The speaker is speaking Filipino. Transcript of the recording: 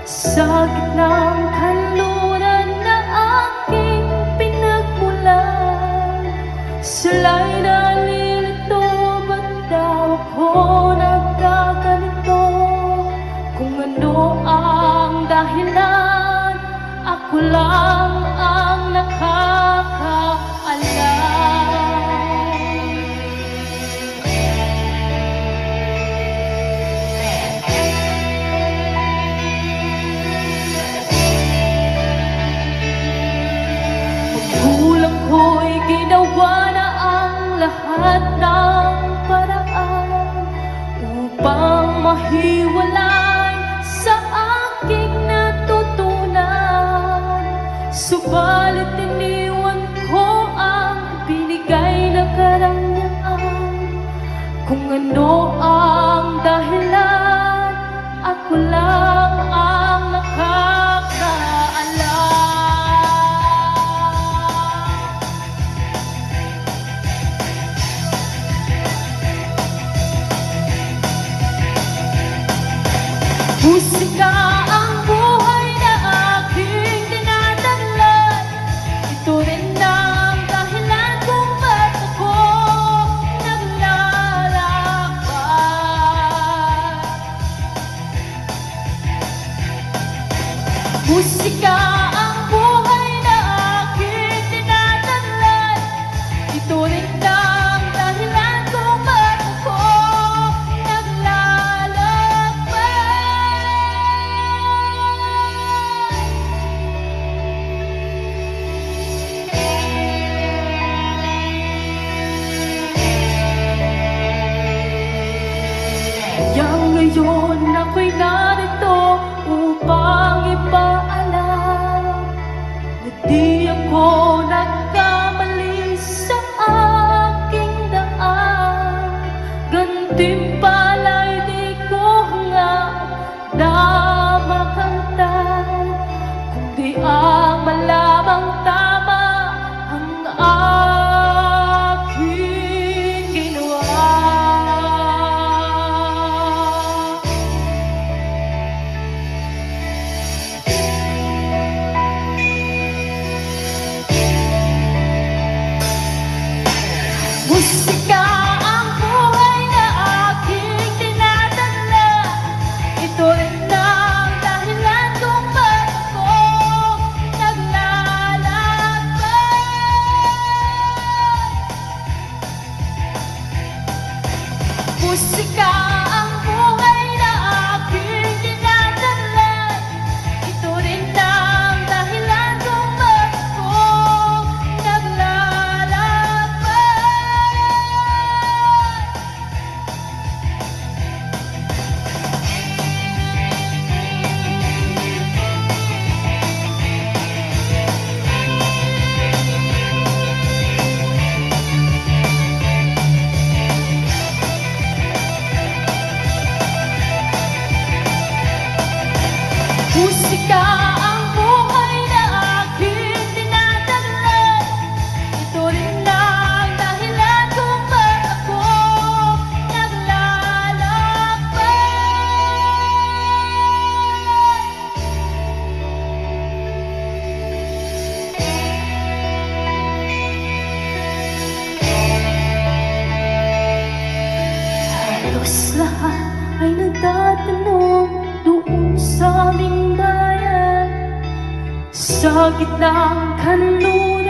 Sa gitnang kanluran na aking pinagmulan, sila'y nalilito, ba't daw ako nagkaganito? Kung ano ang dahilan, ako lang ang nakakaalam. Magulang ko'y ginawa na ang lahat ng paraan upang mahiwalay sa aking natutunan. Subalit iniwan ko ang binigay na karangyaan. Kung ano ang dahilan, ako lang ang nakakaalam. Musika ang buhay na aking dinadala. Ito rin ang dahilan kung ba't ako naglalakbay. Musika ang buhay na aking dinadala. Ito rin ang dahilan kung ba't ako yang ngayon ako'y narito upang ipaalam na di ako nagkamali sa aking daan. Gantimpala'y di ko hangad na makamtan, kundi ang malamang tama ang aking ginawa. Musika ang buhay na aking dinadala. Ito rin ang dahilan kung ba't ako naglalakbay. Musika ang buhay na aking dinadala. Ito rin ang dahilan kung ba't ako naglalakbay. Musika ang buhay na aking dinadala. Ito rin ang dahilan kung ba't ako naglalakbay. Halos lahat ay nagtatanong doon sa aming bayan, sa gitnang kanluran